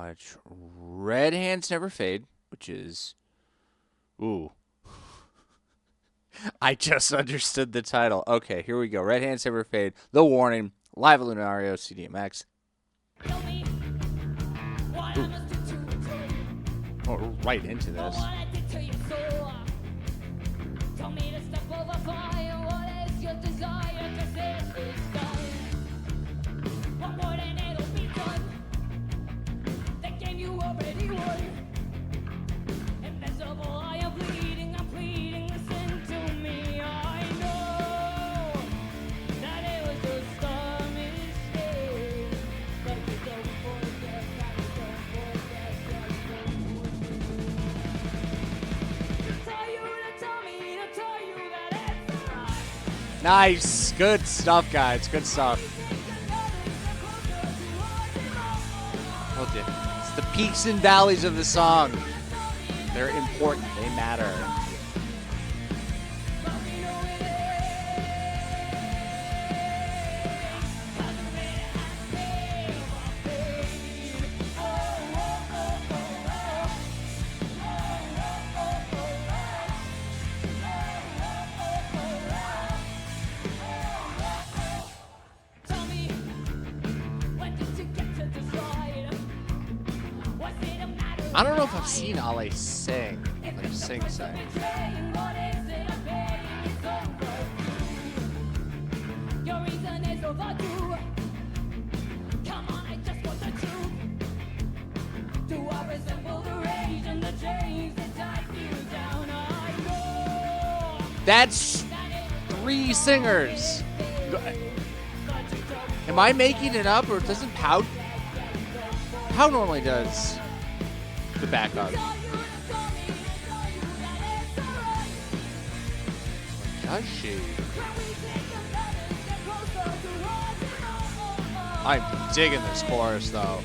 watch Red Hands Never Fade, which is... Ooh. I just understood the title. Okay, here we go. Red Hands Never Fade, The Warning, live at Lunario CDMX. Oh, we're right into this. Nice. Good stuff, guys. Good stuff. It's the peaks and valleys of the song. They're important. They matter. I don't know if I've seen Ale sing, like sing. That's 3 singers. Am I making it up, or doesn't Pow normally does the backup? Does she? I'm digging this chorus though.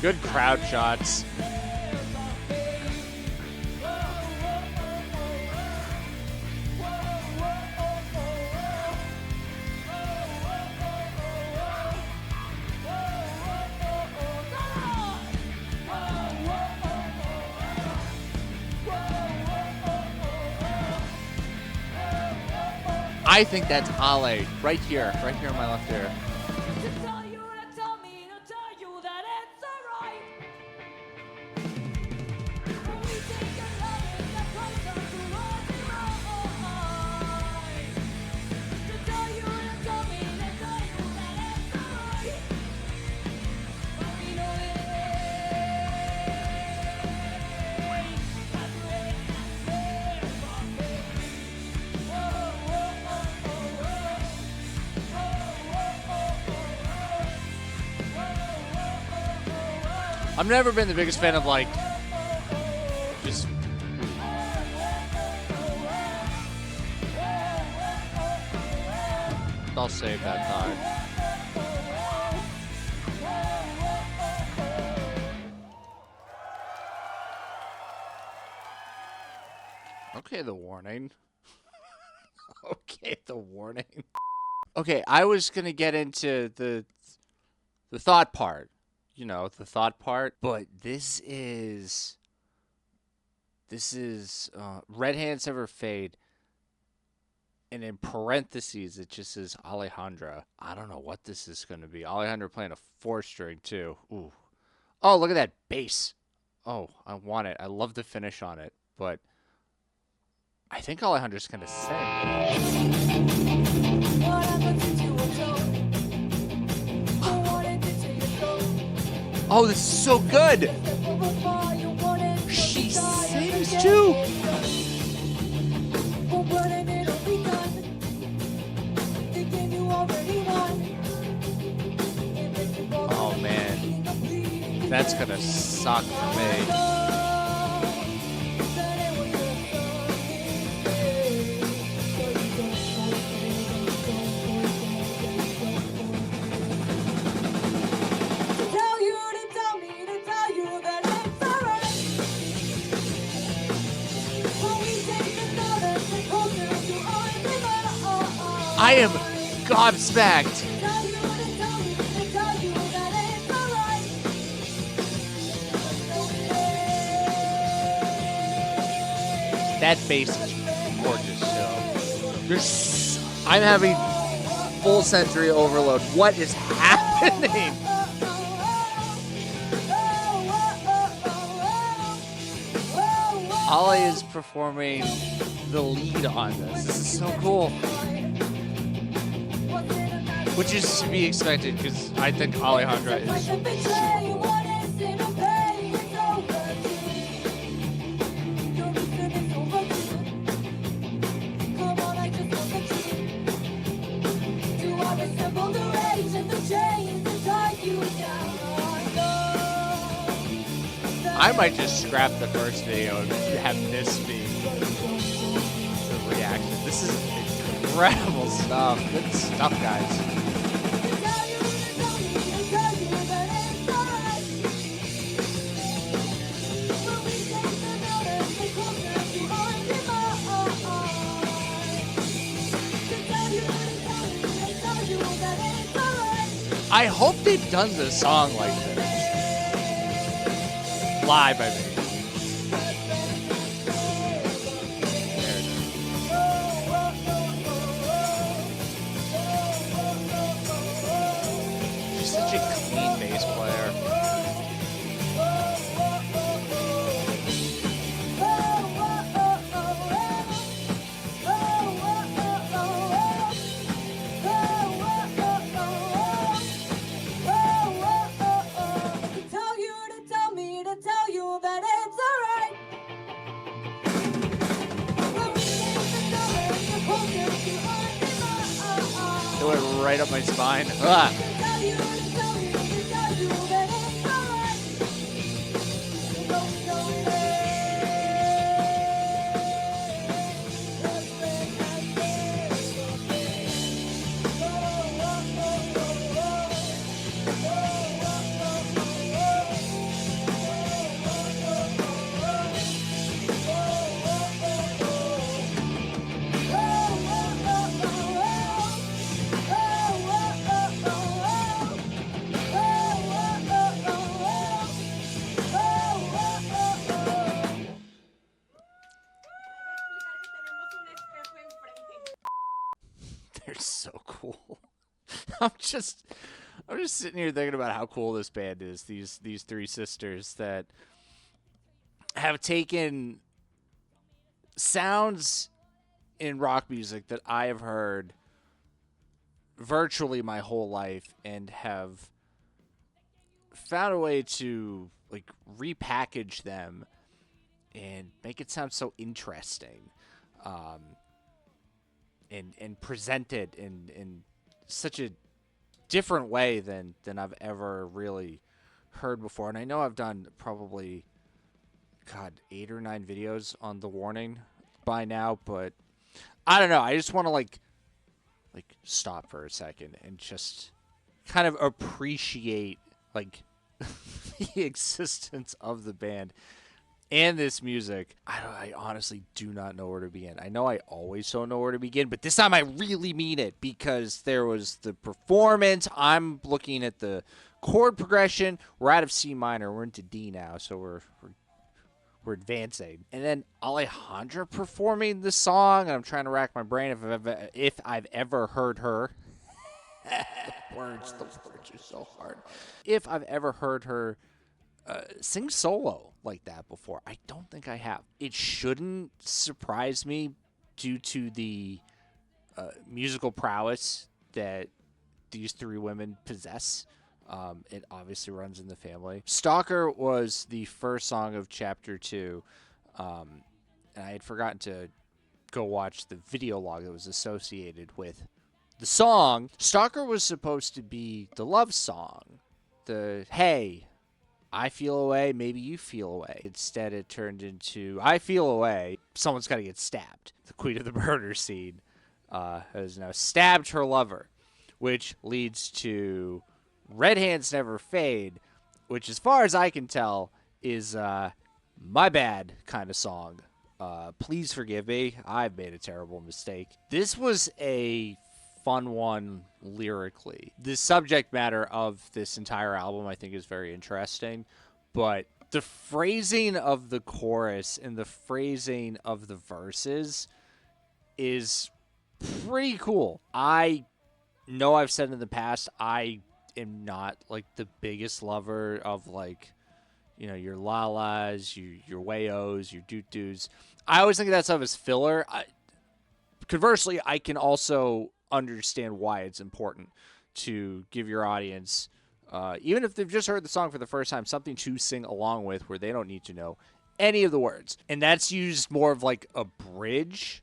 Good crowd shots. I think that's Ale right here on my left ear. I've never been the biggest fan of, like, just... I'll save that thought. Okay, The Warning. Okay, The Warning. Okay, I was going to get into the thought part. You know, the thought part, but this is Red Hands Never Fade, and in parentheses it just says Alejandra. I don't know what this is going to be. Alejandra playing a 4-string too. Ooh, oh, look at that bass. Oh, I want it. I love the finish on it, but I think Alejandra's going to sing. Oh, this is so good! She sings too! Oh man, that's gonna suck for me. I am gobsmacked. That bass is gorgeous, I'm having full sensory overload. What is happening? Ollie is performing the lead on this. This is so cool. Which is to be expected because I think Alejandra is super cool. I might just scrap the first video and have this be the reaction. This is incredible stuff. Good stuff, guys. I hope they've done this song like this. Live, I mean. She's such a clean bass player. It went right up my spine. Ah. They're so cool. I'm just sitting here thinking about how cool this band is. These three sisters that have taken sounds in rock music that I have heard virtually my whole life and have found a way to like repackage them and make it sound so interesting. And present it in such a different way than I've ever really heard before. And I know I've done probably, 8 or 9 videos on The Warning by now, but I don't know. I just want to like stop for a second and just kind of appreciate like the existence of the band and this music. I honestly do not know where to begin. I know I always don't know where to begin, but this time I really mean it because there was the performance. I'm looking at the chord progression. We're out of C minor. We're into D now, so we're advancing. And then Alejandra performing the song, and I'm trying to rack my brain if I've ever heard her. The words are so hard. If I've ever heard her sing solo like that before. I don't think I have. It shouldn't surprise me due to the musical prowess that these three women possess. It obviously runs in the family. Stalker was the first song of Chapter 2, and I had forgotten to go watch the video log that was associated with the song. Stalker was supposed to be the love song. The, hey, I feel away, maybe you feel away. Instead, it turned into, I feel away, someone's got to get stabbed. The queen of the murder scene has now stabbed her lover, which leads to Red Hands Never Fade, which, as far as I can tell, is my bad kind of song. Please forgive me. I've made a terrible mistake. This was a fun one lyrically. The subject matter of this entire album, I think, is very interesting, but the phrasing of the chorus and the phrasing of the verses is pretty cool. I know I've said in the past, I am not like the biggest lover of like, you know, your lalas, your wayos, your doot-doos. I always think of that stuff as filler. Conversely, I can also understand why it's important to give your audience, even if they've just heard the song for the first time, something to sing along with where they don't need to know any of the words. And that's used more of like a bridge,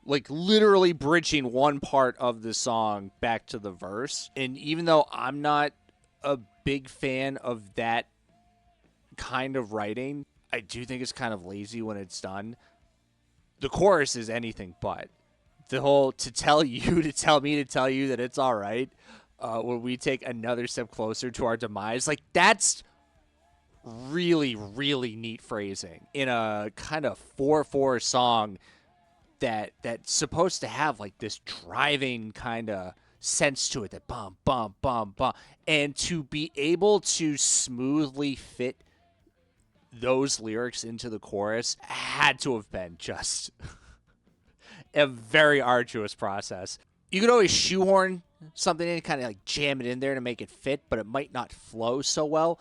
like literally bridging one part of the song back to the verse. And even though I'm not a big fan of that kind of writing, I do think it's kind of lazy when it's done. The chorus is anything but. The whole to tell you, to tell me, to tell you that it's all right when we take another step closer to our demise. Like, that's really, really neat phrasing in a kind of 4/4 song that's supposed to have like this driving kind of sense to it, that bum, bum, bum, bum. And to be able to smoothly fit those lyrics into the chorus had to have been just a very arduous process. You could always shoehorn something in, kind of like jam it in there to make it fit, but it might not flow so well.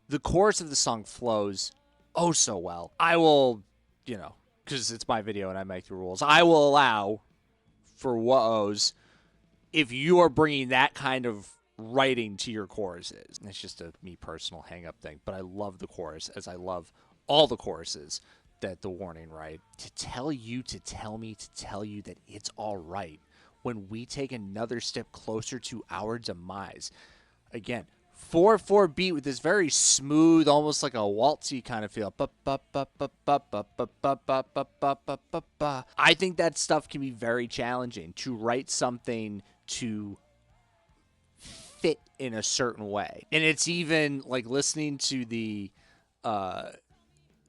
The chorus of the song flows oh so well. I will, you know, because it's my video and I make the rules, I will allow for whoa-ohs if you are bringing that kind of writing to your choruses. It's just a me personal hang-up thing, but I love the chorus as I love all the choruses that the Warning write. To tell you, to tell me, to tell you that it's all right when we take another step closer to our demise. Again, 4/4 beat with this very smooth, almost like a waltzy kind of feel. I think that stuff can be very challenging to write something to fit in a certain way. And it's even like listening to the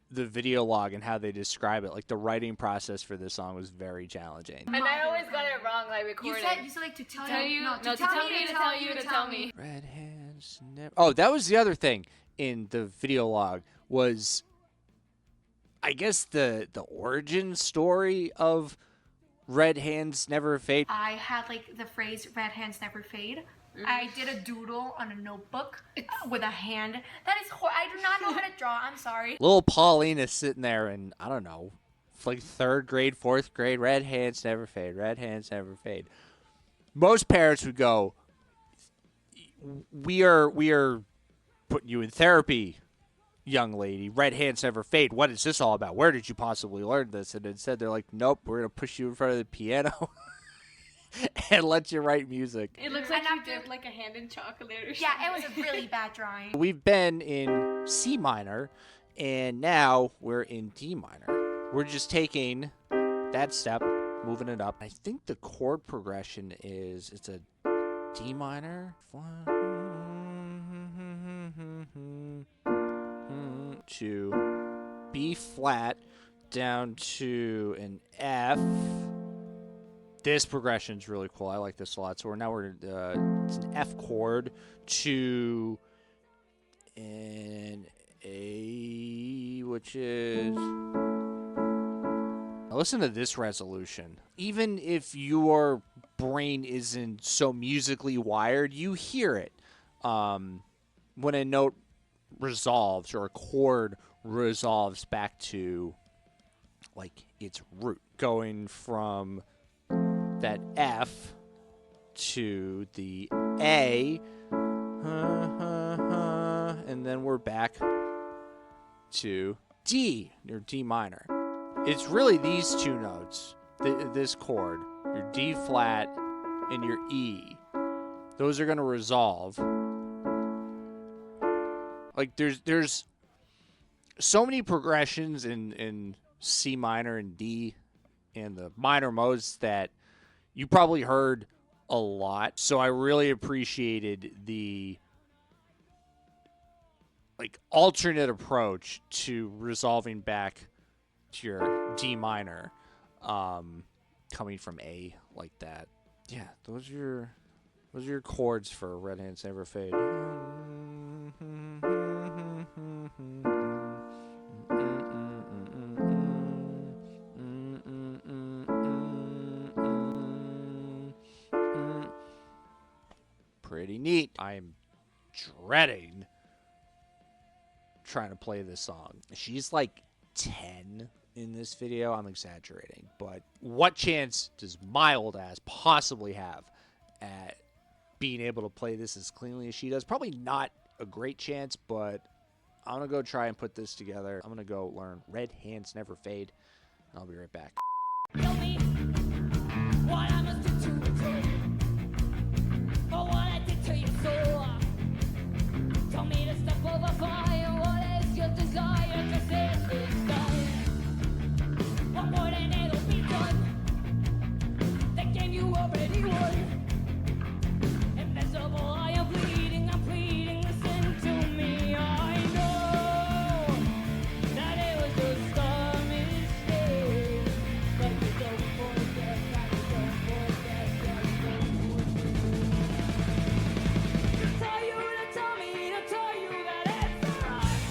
video log and how they describe it. Like the writing process for this song was very challenging. And I always got it wrong, like recording. You said like to tell you. No, to tell me, to tell you, to tell me. Red hands never. Oh, that was the other thing in the video log was, I guess, the origin story of Red Hands Never Fade. I had like the phrase "red hands never fade." I did a doodle on a notebook with a hand. That is I do not know how to draw. I'm sorry. Little Pauline is sitting there and I don't know, like 3rd grade, 4th grade, red hands never fade, red hands never fade. Most parents would go, we are putting you in therapy, young lady. Red hands never fade. What is this all about? Where did you possibly learn this? And instead they're like, nope, we're going to push you in front of the piano and let you write music. It looks like you did like a hand in chocolate or something. Yeah, it was a really bad drawing. We've been in C minor, and now we're in D minor. We're just taking that step, moving it up. I think the chord progression is, it's a D minor, to B flat, down to an F. This progression is really cool. I like this a lot. So we're it's an F chord to an A, which is. Now listen to this resolution. Even if your brain isn't so musically wired, you hear it when a note resolves or a chord resolves back to like its root, going from that F to the A, and then we're back to D, or D minor. It's really these two notes, this chord, your D flat and your E. Those are going to resolve. Like there's so many progressions in C minor and D and the minor modes that you probably heard a lot. So I really appreciated the like alternate approach to resolving back to your D minor, coming from A like that. Yeah, those are your chords for Red Hands Never Fade. Pretty neat. I'm dreading trying to play this song. She's like 10 in this video. I'm exaggerating, but what chance does my old ass possibly have at being able to play this as cleanly as she does? Probably not a great chance, but I'm gonna go try and put this together. I'm gonna go learn Red Hands Never Fade, and I'll be right back. Tell me what I must do to return for what I did to your soul. Tell me to step over fire. What is your desire to say it's done? One more and it'll be done. The game you already won. Invincible, I am bleeding. I'm pleading. Listen to me. I know that it was just a mistake, but you don't forget that you don't forget that you don't forget. To tell you, to tell me, to tell you that it's alright.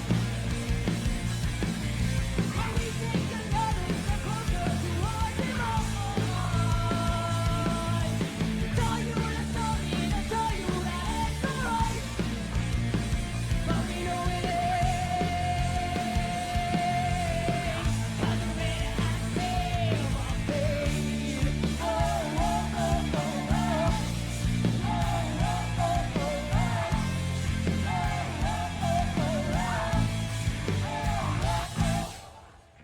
When we take another step closer towards it all. To tell you, to tell me, to tell you that it's alright. But we know it ain't. 'Cause the rain has made my pain. Oh, oh, oh, oh, oh.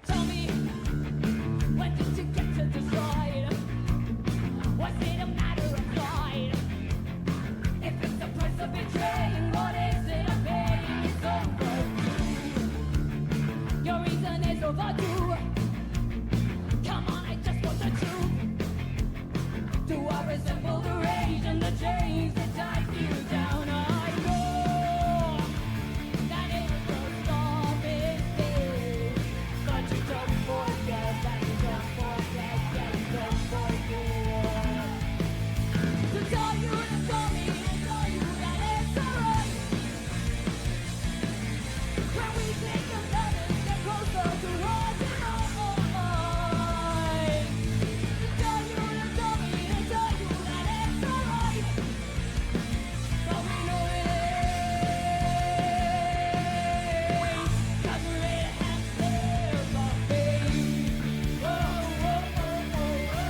Tell me, when did you get to decide? Was it a matter of pride? If it's the price of betraying, what is it I'm paying? It's overdue. Your reason is overdue. Come on, I just want the truth. Do I resemble the rage and the chains that tie you down? I know that it was just a mistake, but you don't forget that you don't forget that you don't forget. To tell you, to tell me, to tell you that it's alright. When we take another step closer towards it all. To tell you, to tell me, to tell you that it's alright. But we know it ain't. 'Cause we're in half there, my baby. Whoa, whoa, oh, oh, oh.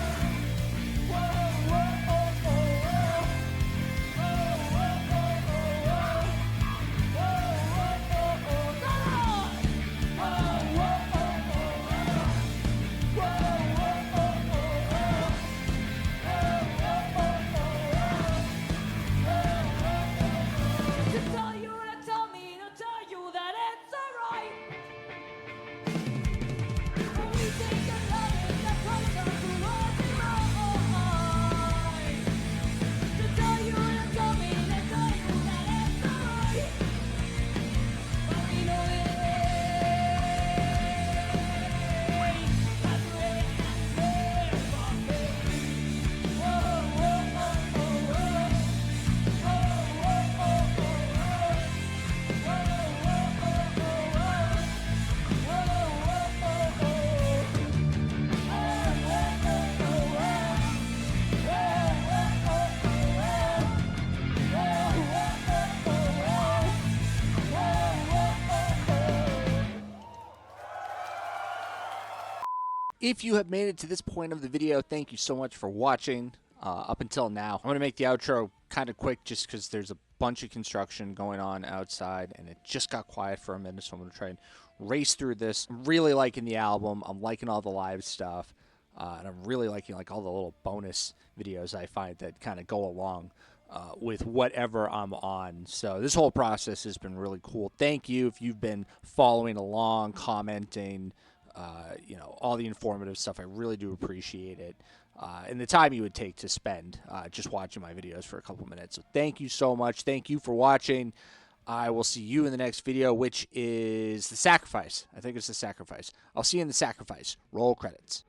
Whoa, whoa, oh, oh, oh. Whoa, whoa, oh, oh, oh. Whoa, whoa, oh, oh. Come on. Whoa, whoa, oh, oh, oh. Whoa, whoa, oh, oh, oh. To tell you, to tell me, to tell you that it's alright. When we take another step closer towards it all. To tell you, to tell me, to tell you that it's alright. But we know it ain't. 'Cause we're in half there, my baby. Whoa, whoa, oh, oh, oh. If you have made it to this point of the video, thank you so much for watching up until now. I'm going to make the outro kind of quick just because there's a bunch of construction going on outside and it just got quiet for a minute, so I'm going to try and race through this. I'm really liking the album. I'm liking all the live stuff. And I'm really liking like all the little bonus videos I find that kind of go along with whatever I'm on. So this whole process has been really cool. Thank you if you've been following along, commenting, all the informative stuff. I really do appreciate it. And the time you would take to spend just watching my videos for a couple minutes. So thank you so much. Thank you for watching. I will see you in the next video, which is The Sacrifice. I think it's The Sacrifice. I'll see you in The Sacrifice. Roll credits.